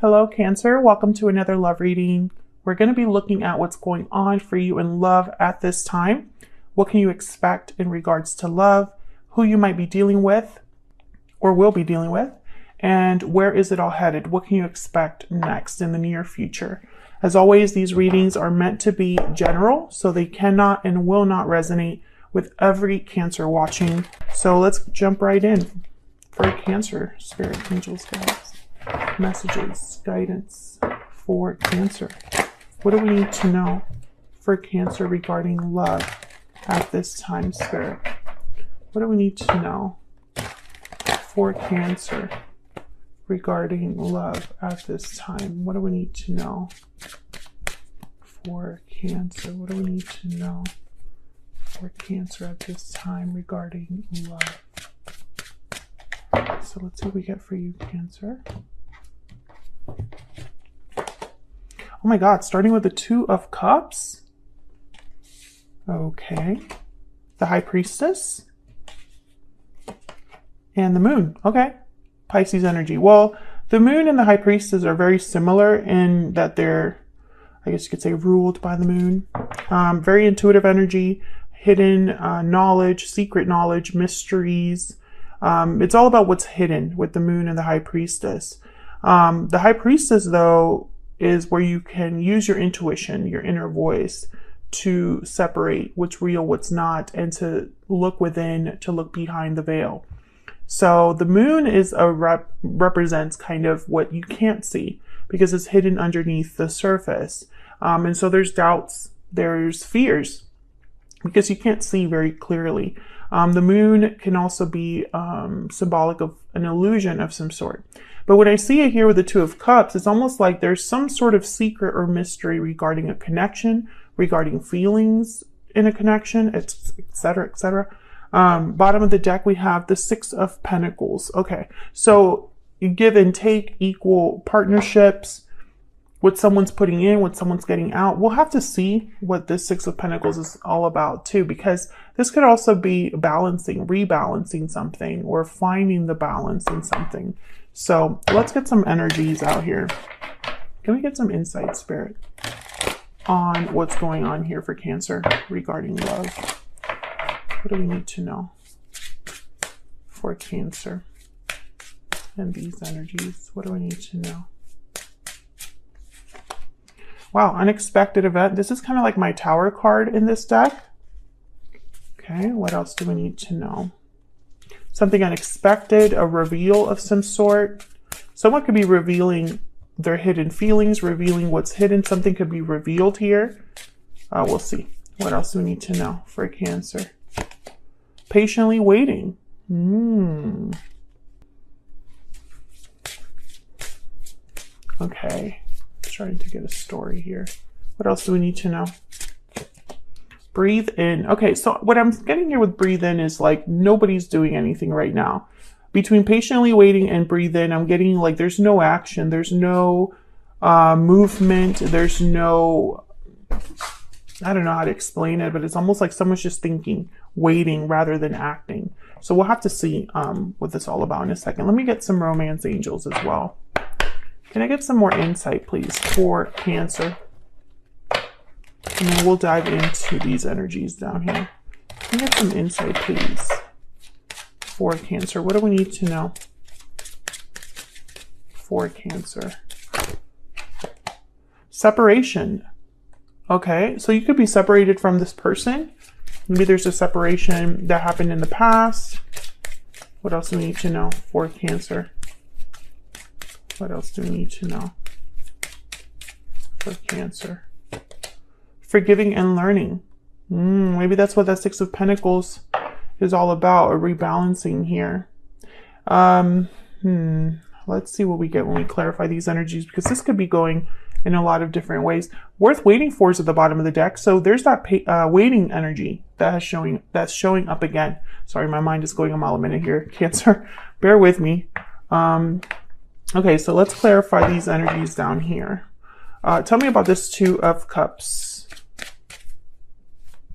Hello, Cancer. Welcome to another love reading. We're going to be looking at what's going on for you in love at this time. What can you expect in regards to love, who you might be dealing with or will be dealing with, and where is it all headed? What can you expect next in the near future? As always, these readings are meant to be general, so they cannot and will not resonate with every Cancer watching. So let's jump right in for Cancer, spirit, angels, guides, messages, guidance for Cancer. What do we need to know for Cancer regarding love at this time, spirit? What do we need to know for Cancer regarding love at this time? What do we need to know for Cancer? What do we need to know for Cancer at this time regarding love? So let's see what we get for you, Cancer. Oh my God, starting with the Two of Cups. Okay. The High Priestess. And the Moon. Okay. Pisces energy. Well, the Moon and the High Priestess are very similar in that they're, I guess you could say, ruled by the Moon. Very intuitive energy, hidden knowledge, secret knowledge, mysteries. It's all about what's hidden with the Moon and the High Priestess. The High Priestess, though, is where you can use your intuition, your inner voice, to separate what's real, what's not, and to look within, to look behind the veil. So the Moon is represents kind of what you can't see because it's hidden underneath the surface. And so there's doubts, there's fears because you can't see very clearly. The Moon can also be symbolic of an illusion of some sort. But when I see it here with the Two of Cups, it's almost like there's some sort of secret or mystery regarding a connection, regarding feelings in a connection, etc., etc. Bottom of the deck, we have the Six of Pentacles. Okay, so you give and take, equal partnerships, what someone's putting in, what someone's getting out. We'll have to see what this Six of Pentacles is all about too, because this could also be balancing, rebalancing something, or finding the balance in something. So let's get some energies out here. Can we get some insight, Spirit, on what's going on here for Cancer regarding love? What do we need to know for Cancer and these energies? What do we need to know? Wow, unexpected event. This is kind of like my Tower card in this deck. Okay, what else do we need to know? Something unexpected, a reveal of some sort. Someone could be revealing their hidden feelings, revealing what's hidden. Something could be revealed here. We'll see. What else do we need to know for Cancer? Patiently waiting. Okay. Trying to get a story here. What else do we need to know? Breathe in. Okay, so what I'm getting here with breathe in is like nobody's doing anything right now. Between patiently waiting and breathe in, I'm getting like there's no action, there's no movement, there's no, I don't know how to explain it, but it's almost like someone's just thinking, waiting rather than acting. So we'll have to see what this is all about in a second. Let me get some romance angels as well. Can I get some more insight, please, for Cancer? And then we'll dive into these energies down here. Can I get some insight, please, for Cancer? What do we need to know for Cancer? Separation. Okay, so you could be separated from this person. Maybe there's a separation that happened in the past. What else do we need to know for Cancer? What else do we need to know for Cancer? Forgiving and learning. Maybe that's what that Six of Pentacles is all about, a rebalancing here. Let's see what we get when we clarify these energies, because this could be going in a lot of different ways. Worth waiting for is at the bottom of the deck. So there's that waiting energy that's showing up again. Sorry, my mind is going a mile a minute here, Cancer. Bear with me. Okay, so let's clarify these energies down here. Tell me about this Two of Cups.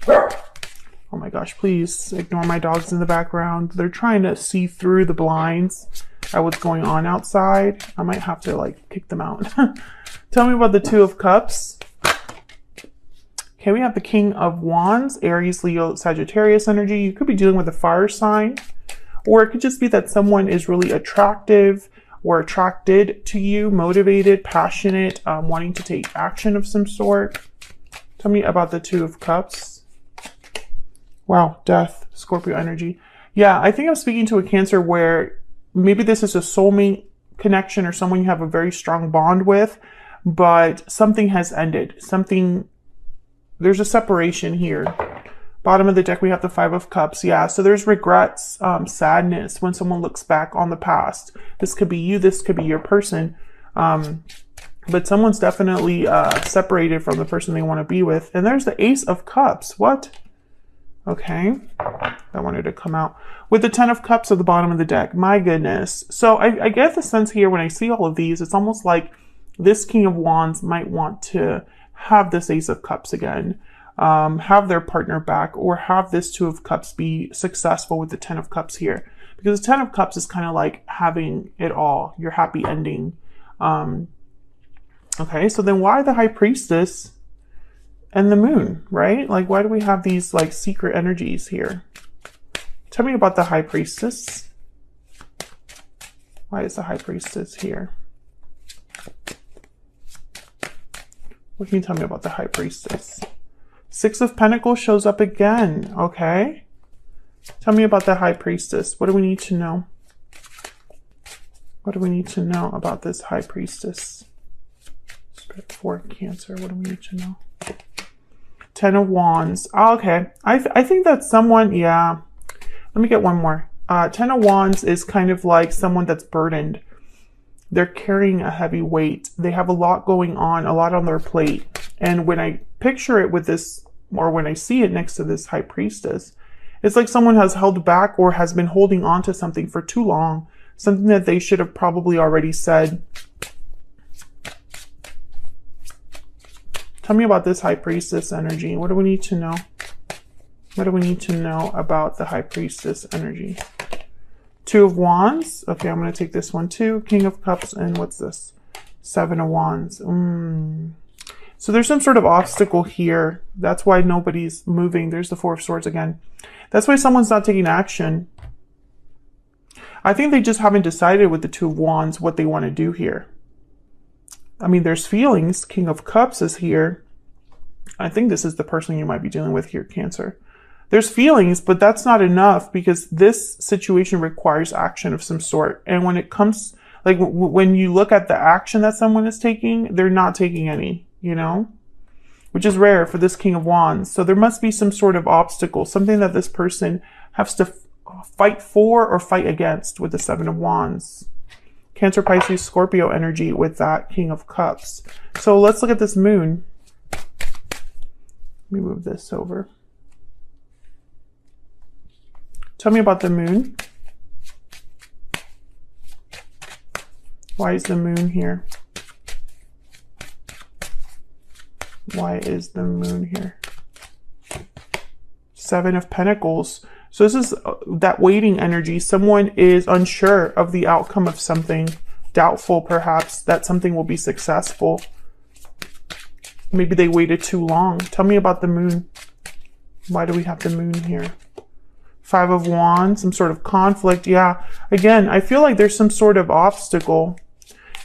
Oh my gosh, please ignore my dogs in the background. They're trying to see through the blinds. at what's going on outside. I might have to like kick them out. Tell me about the Two of Cups. Okay, we have the King of Wands, Aries, Leo, Sagittarius energy. You could be dealing with a fire sign, or it could just be that someone is really attractive or attracted to you, motivated, passionate, wanting to take action of some sort. Tell me about the Two of Cups. Wow, Death, Scorpio energy. Yeah, I think I'm speaking to a Cancer where maybe this is a soulmate connection or someone you have a very strong bond with, but something has ended. There's a separation here. Bottom of the deck, we have the Five of Cups. Yeah, so there's regrets, sadness when someone looks back on the past. This could be you, this could be your person. But someone's definitely separated from the person they want to be with. And there's the Ace of Cups. What? Okay. I wanted to come out. With the Ten of Cups at the bottom of the deck. My goodness. So I get the sense here when I see all of these, it's almost like this King of Wands might want to have this Ace of Cups again. Have their partner back, or have this Two of Cups be successful with the Ten of Cups here. Because the Ten of Cups is kind of like having it all. Your happy ending. Okay, so then why the High Priestess and the Moon, right? Like, why do we have these like secret energies here? Tell me about the High Priestess. Why is the High Priestess here? What can you tell me about the High Priestess? Six of Pentacles shows up again. Okay. Tell me about the High Priestess. What do we need to know? What do we need to know about this High Priestess? Spirit for Cancer. What do we need to know? Ten of Wands. Oh, okay. I think that's someone, yeah. Let me get one more. Ten of Wands is kind of like someone that's burdened. They're carrying a heavy weight. They have a lot going on, a lot on their plate. And when I picture it with this, or when I see it next to this High Priestess, it's like someone has held back or has been holding on to something for too long. Something that they should have probably already said. Tell me about this High Priestess energy. What do we need to know? What do we need to know about the High Priestess energy? Two of Wands. Okay, I'm going to take this one too. King of Cups, and what's this? Seven of Wands. So there's some sort of obstacle here. That's why nobody's moving. There's the Four of Swords again. That's why someone's not taking action. I think they just haven't decided with the Two of Wands what they want to do here. I mean, there's feelings. King of Cups is here. I think this is the person you might be dealing with here, Cancer. There's feelings, but that's not enough because this situation requires action of some sort. And when it comes, like when you look at the action that someone is taking, they're not taking any, you know, which is rare for this King of Wands. So there must be some sort of obstacle, something that this person has to fight for or fight against with the Seven of Wands. Cancer, Pisces, Scorpio energy with that King of Cups. So let's look at this Moon. Let me move this over. Tell me about the Moon. Why is the Moon here? Why is the Moon here? Seven of Pentacles. So this is that waiting energy. Someone is unsure of the outcome of something, doubtful perhaps that something will be successful. Maybe they waited too long. Tell me about the Moon. Why do we have the Moon here? Five of Wands, some sort of conflict. Yeah, again, I feel like there's some sort of obstacle.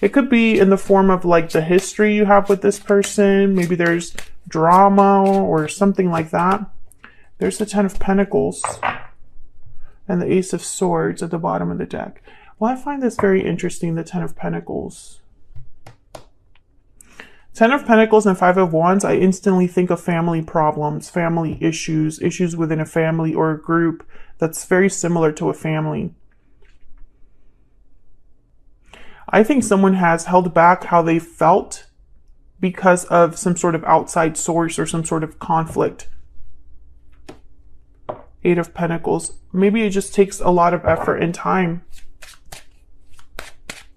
It could be in the form of like the history you have with this person. Maybe there's drama or something like that. There's the Ten of Pentacles and the Ace of Swords at the bottom of the deck. Well, I find this very interesting, the Ten of Pentacles. Ten of Pentacles and Five of Wands, I instantly think of family problems, family issues, issues within a family or a group that's very similar to a family. I think someone has held back how they felt because of some sort of outside source or some sort of conflict. Eight of Pentacles. Maybe it just takes a lot of effort and time.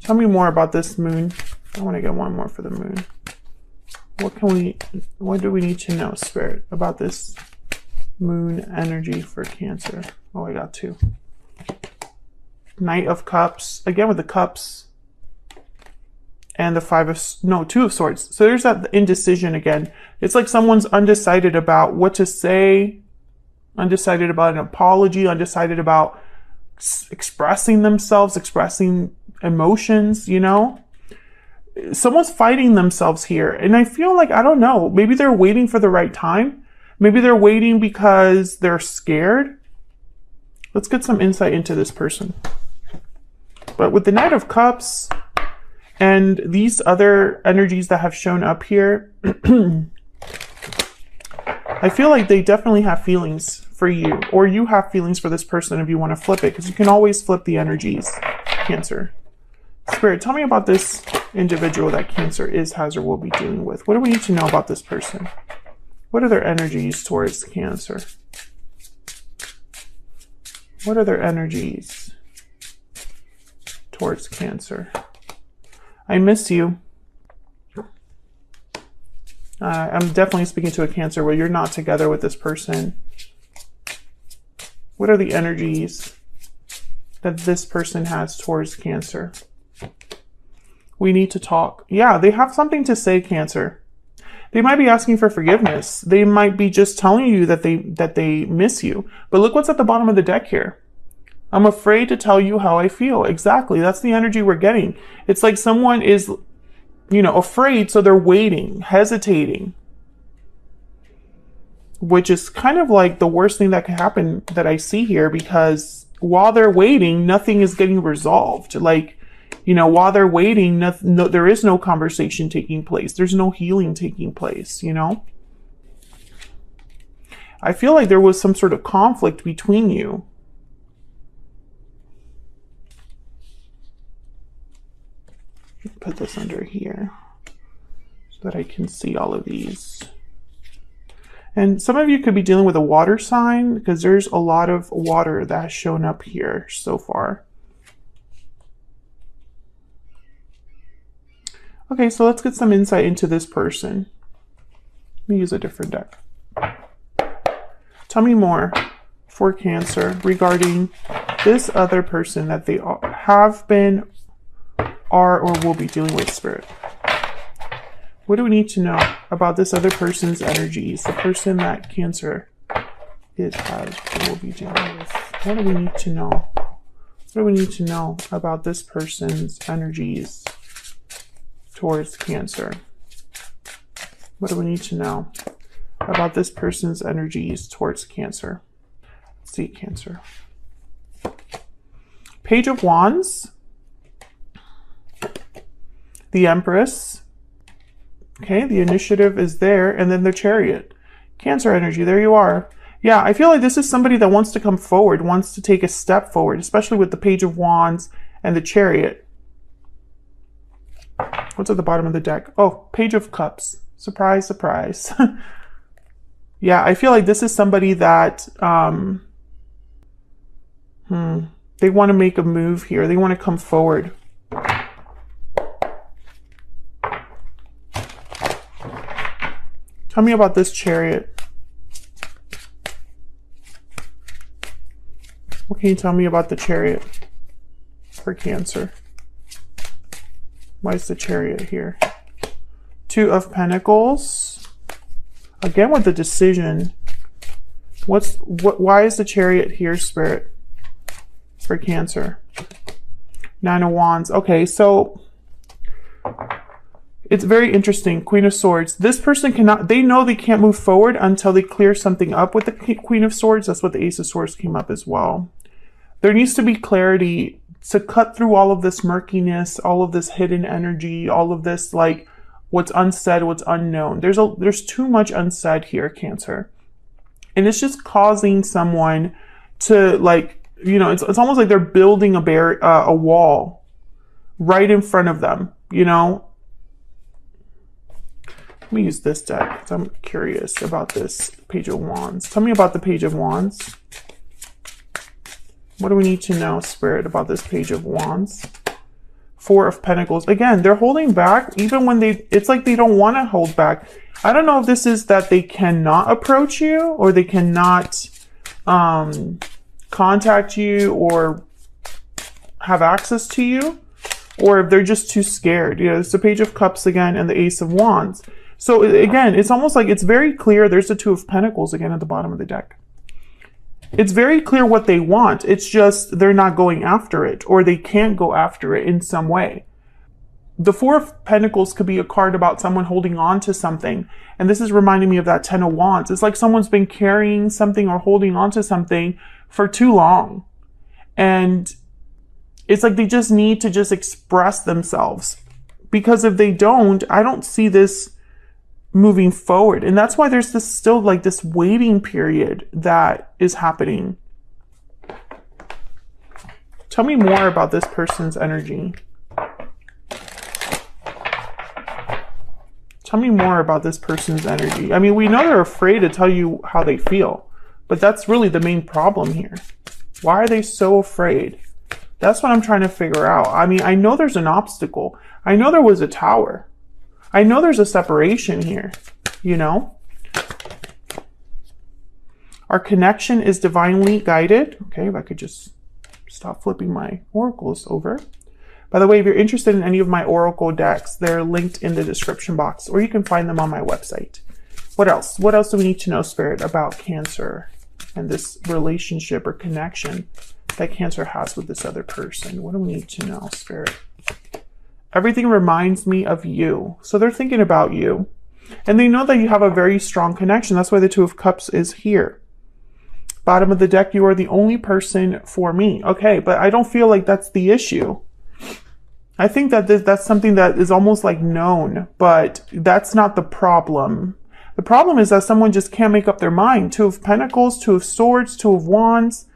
Tell me more about this Moon. I want to get one more for the Moon. What do we need to know, Spirit, about this Moon energy for Cancer? Oh, I got two. Knight of Cups, again with the Cups, and the Two of Swords. So there's that indecision again. It's like someone's undecided about what to say, undecided about an apology, undecided about expressing themselves, expressing emotions, you know? Someone's fighting themselves here. And I feel like, I don't know, maybe they're waiting for the right time. Maybe they're waiting because they're scared. Let's get some insight into this person. But with the Knight of Cups and these other energies that have shown up here, I feel like they definitely have feelings for you, or you have feelings for this person if you want to flip it, because you can always flip the energies, Cancer. Spirit, tell me about this individual that Cancer is, has, or will be dealing with. What do we need to know about this person? What are their energies towards Cancer? What are their energies towards Cancer? I miss you. I'm definitely speaking to a Cancer where you're not together with this person. What are the energies that this person has towards Cancer? We need to talk. Yeah, they have something to say, Cancer. They might be asking for forgiveness. They might be just telling you that they miss you. But look what's at the bottom of the deck here. I'm afraid to tell you how I feel. Exactly. That's the energy we're getting. It's like someone is, you know, afraid, so they're waiting, hesitating. Which is kind of like the worst thing that could happen that I see here, because while they're waiting, nothing is getting resolved. Like, you know, while they're waiting, there is no conversation taking place. There's no healing taking place, you know? I feel like there was some sort of conflict between you. Put this under here so that I can see all of these. And some of you could be dealing with a water sign, because there's a lot of water that has shown up here so far. Okay, so let's get some insight into this person. Let me use a different deck. Tell me more for Cancer regarding this other person that they have been, are, or will be dealing with, Spirit. What do we need to know about this other person's energies? The person that Cancer is, has, or will be dealing with. What do we need to know? What do we need to know about this person's energies towards Cancer? What do we need to know about this person's energies towards Cancer? Let's see, Cancer. Page of Wands. The Empress. Okay, the initiative is there, and then the Chariot. Cancer energy, there you are. Yeah, I feel like this is somebody that wants to come forward, wants to take a step forward, especially with the Page of Wands and the Chariot. What's at the bottom of the deck? Oh, Page of Cups. Surprise, surprise. Yeah, I feel like this is somebody that they want to make a move here. They want to come forward. Tell me about this Chariot. What can you tell me about the Chariot for Cancer? Why is the Chariot here? Two of Pentacles. Again with the decision. Why is the Chariot here, Spirit, for Cancer? Nine of Wands. Okay, so it's very interesting. Queen of Swords. This person cannot, they know they can't move forward until they clear something up with the Queen of Swords. That's what the Ace of Swords came up as well. There needs to be clarity to cut through all of this murkiness, all of this hidden energy, all of this, like, what's unsaid, what's unknown. There's too much unsaid here, Cancer. And it's just causing someone to, like, you know, it's almost like they're building a wall right in front of them, you know? Let me use this deck because I'm curious about this Page of Wands. Tell me about the Page of Wands. What do we need to know, Spirit, about this Page of Wands? Four of Pentacles. Again, they're holding back even when it's like they don't want to hold back. I don't know if this is that they cannot approach you, or they cannot contact you, or have access to you, or if they're just too scared. You know, it's the Page of Cups again and the Ace of Wands. So again, it's almost like it's very clear. There's the Two of Pentacles again at the bottom of the deck. It's very clear what they want. It's just they're not going after it, or they can't go after it in some way. The Four of Pentacles could be a card about someone holding on to something. And this is reminding me of that Ten of Wands. It's like someone's been carrying something or holding on to something for too long. And it's like they just need to just express themselves. Because if they don't, I don't see this moving forward. And that's why there's this still like this waiting period that is happening. Tell me more about this person's energy. Tell me more about this person's energy. I mean, we know they're afraid to tell you how they feel, but that's really the main problem here. Why are they so afraid? That's what I'm trying to figure out. I mean, I know there's an obstacle. I know there was a tower. I know there's a separation here, you know? Our connection is divinely guided. Okay, if I could just stop flipping my oracles over. By the way, if you're interested in any of my oracle decks, they're linked in the description box, or you can find them on my website. What else? What else do we need to know, Spirit, about Cancer and this relationship or connection that Cancer has with this other person? What do we need to know, Spirit? Everything reminds me of you. So they're thinking about you. And they know that you have a very strong connection. That's why the Two of Cups is here. Bottom of the deck, you are the only person for me. Okay, but I don't feel like that's the issue. I think that that's something that is almost like known, but that's not the problem. The problem is that someone just can't make up their mind. Two of Pentacles, Two of Swords, Two of Wands.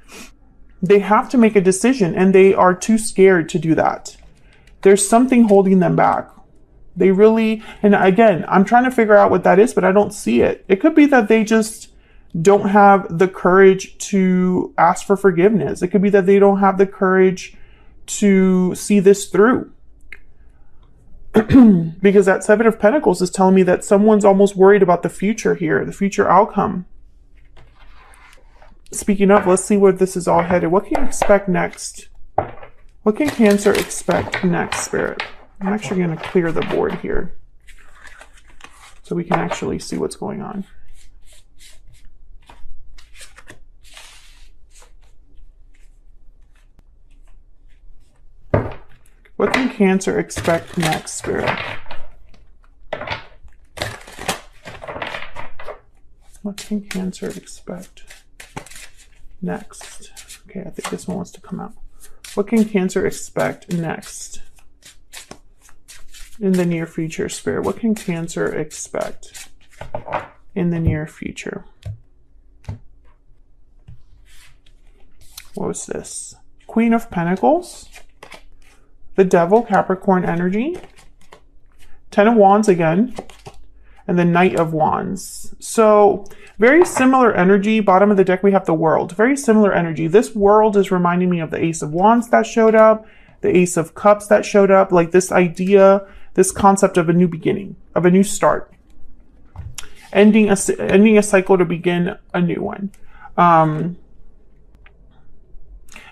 They have to make a decision, and they are too scared to do that. There's something holding them back. They really, and again, I'm trying to figure out what that is, but I don't see it. It could be that they just don't have the courage to ask for forgiveness. It could be that they don't have the courage to see this through. Because that Seven of Pentacles is telling me that someone's almost worried about the future here, the future outcome. Speaking of, let's see where this is all headed. What can you expect next? What can Cancer expect next, Spirit? I'm actually going to clear the board here so we can actually see what's going on. What can Cancer expect next, Spirit? What can Cancer expect next? Okay, I think this one wants to come out. What can Cancer expect next in the near future, Spirit? What can Cancer expect in the near future? What was this? Queen of Pentacles. The Devil, Capricorn energy. Ten of Wands again. And the Knight of Wands. So very similar energy. Bottom of the deck, we have the World. Very similar energy. This World is reminding me of the Ace of Wands that showed up. The Ace of Cups that showed up. Like this idea, this concept of a new beginning, of a new start. Ending a cycle to begin a new one.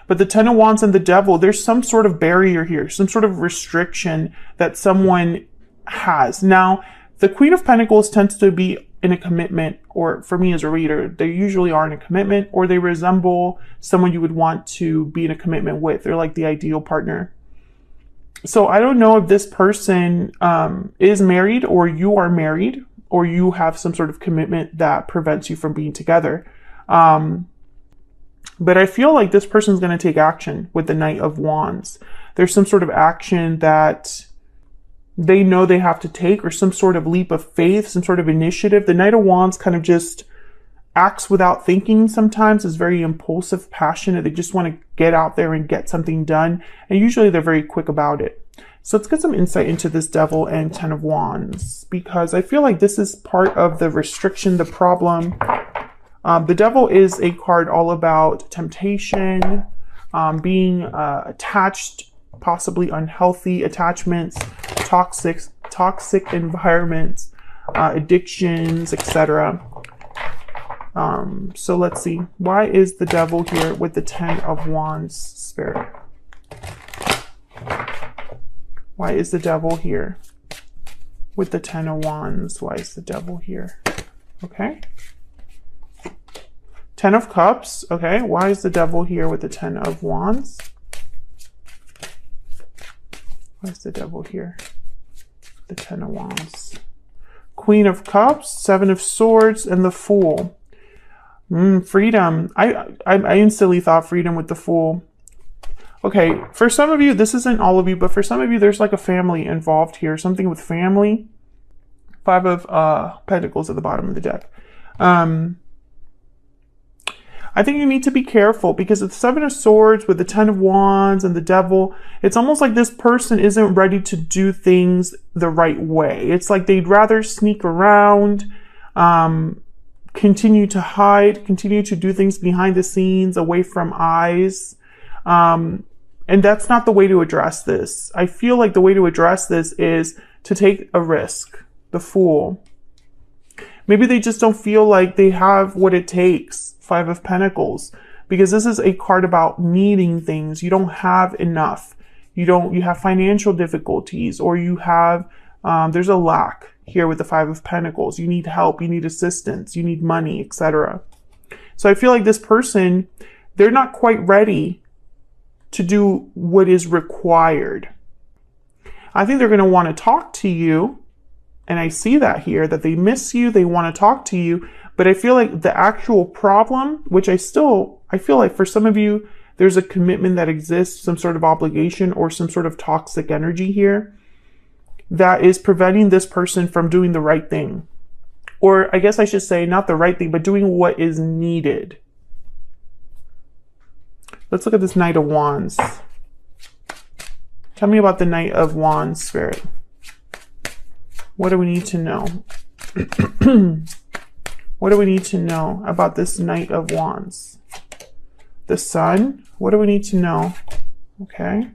But the Ten of Wands and the Devil, there's some sort of barrier here, some sort of restriction that someone has. Now, the Queen of Pentacles tends to be in a commitment, or for me as a reader, they usually are in a commitment, or they resemble someone you would want to be in a commitment with. They're like the ideal partner. So I don't know if this person is married, or you are married, or you have some sort of commitment that prevents you from being together. But I feel like this person's going to take action with the Knight of Wands. There's some sort of action that they know they have to take, or some sort of leap of faith, some sort of initiative. The Knight of Wands kind of just acts without thinking sometimes, is very impulsive, passionate. They just want to get out there and get something done. And usually they're very quick about it. So let's get some insight into this Devil and Ten of Wands, because I feel like this is part of the restriction, the problem. The Devil is a card all about temptation, being attached, possibly unhealthy attachments, toxic environments, addictions, etc. So let's see. Why is the Devil here with the Ten of Wands, Spirit? Why is the devil here with the 10 of Wands? Why is the devil here? Okay. 10 of Cups. Okay. Why is the devil here with the 10 of Wands? Why is the devil here? The 10 of Wands. Queen of Cups, 7 of Swords, and the Fool. Freedom. I instantly thought freedom with the Fool. Okay, for some of you, this isn't all of you, but for some of you, there's like a family involved here. Something with family. 5 of Pentacles at the bottom of the deck. I think you need to be careful because the 7 of Swords with the 10 of Wands and the devil, it's almost like this person isn't ready to do things the right way. It's like they'd rather sneak around, continue to hide, continue to do things behind the scenes, away from eyes. And that's not the way to address this. I feel like the way to address this is to take a risk. The Fool. Maybe they just don't feel like they have what it takes. 5 of Pentacles, because this is a card about needing things. You don't have enough. You have financial difficulties, or you have, there's a lack here with the 5 of Pentacles. You need help, you need assistance, you need money, etc. So I feel like this person, they're not quite ready to do what is required. I think they're going to want to talk to you. And I see that here, that they miss you, they want to talk to you. But I feel like the actual problem, which I feel like for some of you, there's a commitment that exists, some sort of obligation or some sort of toxic energy here that is preventing this person from doing the right thing. Or I guess I should say not the right thing, but doing what is needed. Let's look at this Knight of Wands. Tell me about the Knight of Wands, Spirit. What do we need to know? What do we need to know about this Knight of Wands? The Sun. What do we need to know? Okay.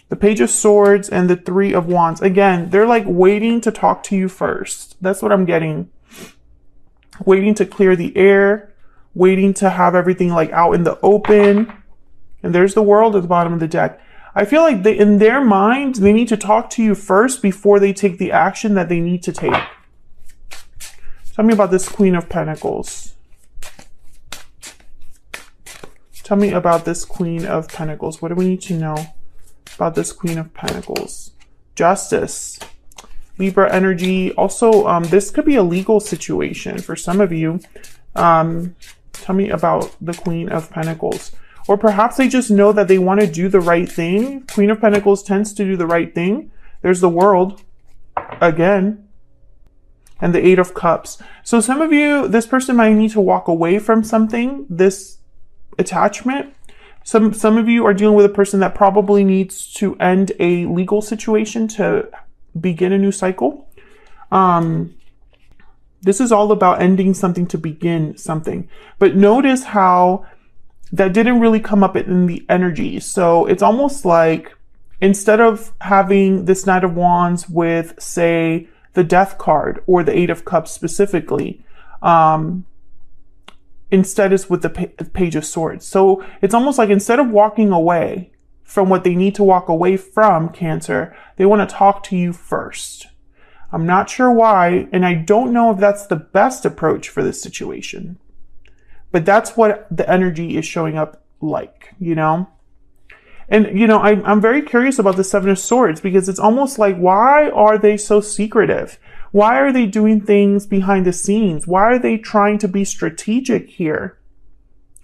The Page of Swords and the 3 of Wands. Again, they're like waiting to talk to you first. That's what I'm getting. Waiting to clear the air. Waiting to have everything like out in the open. And there's the World at the bottom of the deck. I feel like in their mind, they need to talk to you first before they take the action that they need to take. Tell me about this Queen of Pentacles. Tell me about this Queen of Pentacles. What do we need to know about this Queen of Pentacles? Justice. Libra energy. Also, this could be a legal situation for some of you. Tell me about the Queen of Pentacles. Or perhaps they just know that they want to do the right thing. Queen of Pentacles tends to do the right thing. There's the World again. And the 8 of Cups. So some of you, this person might need to walk away from something, this attachment. Some of you are dealing with a person that probably needs to end a legal situation to begin a new cycle. This is all about ending something to begin something. But notice how that didn't really come up in the energy. So it's almost like instead of having this Knight of Wands with, say, the Death card or the 8 of Cups specifically, instead is with the Page of Swords. So it's almost like instead of walking away from what they need to walk away from, Cancer, they want to talk to you first. I'm not sure why, and I don't know if that's the best approach for this situation. But that's what the energy is showing up like, you know? And, you know, I'm very curious about the 7 of Swords because it's almost like, why are they so secretive? Why are they doing things behind the scenes? Why are they trying to be strategic here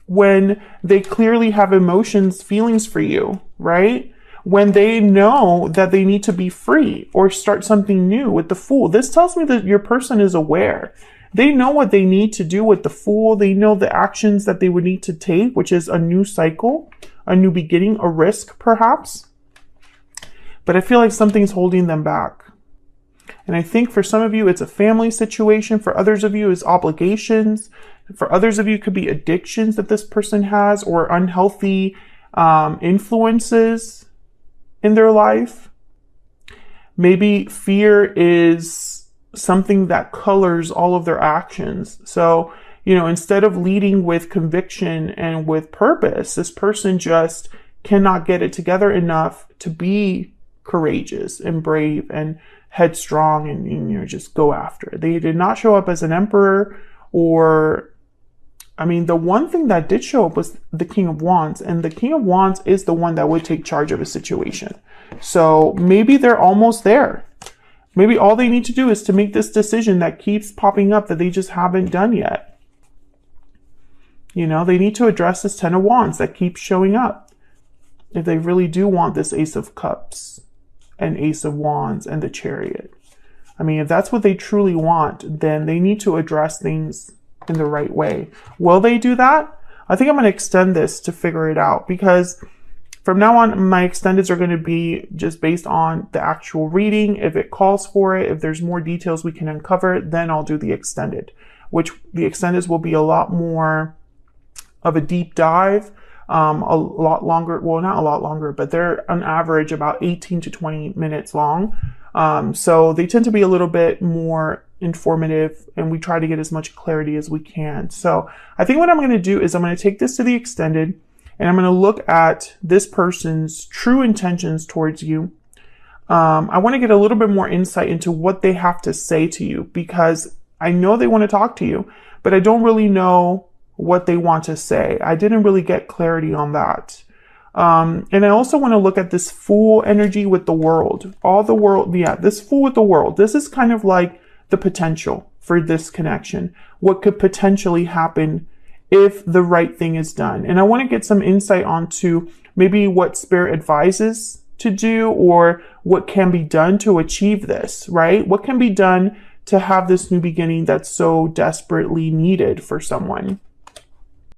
when they clearly have emotions, feelings for you, right? When they know that they need to be free or start something new with the Fool. This tells me that your person is aware. They know what they need to do with the Fool. They know the actions that they would need to take, which is a new cycle, a new beginning, a risk perhaps. But I feel like something's holding them back. And I think for some of you, it's a family situation. For others of you, it's obligations. For others of you, it could be addictions that this person has or unhealthy influences in their life. Maybe fear is something that colors all of their actions. So, you know, instead of leading with conviction and with purpose, this person just cannot get it together enough to be courageous and brave and headstrong and, you know, just go after it. They did not show up as an emperor or, I mean, the one thing that did show up was the King of Wands, and the King of Wands is the one that would take charge of a situation. So maybe they're almost there. Maybe all they need to do is to make this decision that keeps popping up that they just haven't done yet. You know, they need to address this Ten of Wands that keeps showing up. If they really do want this Ace of Cups and Ace of Wands and the Chariot. I mean, if that's what they truly want, then they need to address things in the right way. Will they do that? I think I'm going to extend this to figure it out, because from now on, my extendeds are going to be just based on the actual reading. If it calls for it, if there's more details we can uncover, then I'll do the extended, which the extendeds will be a lot more of a deep dive, a lot longer. Well, not a lot longer, but they're on average about 18 to 20 minutes long. So they tend to be a little bit more informative, and we try to get as much clarity as we can. So I think what I'm going to do is I'm going to take this to the extended, and I'm going to look at this person's true intentions towards you. I want to get a little bit more insight into what they have to say to you, because I know they want to talk to you, but I don't really know what they want to say. I didn't really get clarity on that. And I also want to look at this Fool energy with the World. All the world, yeah, this Fool with the World. This is kind of like the potential for this connection. What could potentially happen if the right thing is done. And I want to get some insight onto maybe what Spirit advises to do, or what can be done to achieve this, right? What can be done to have this new beginning that's so desperately needed for someone.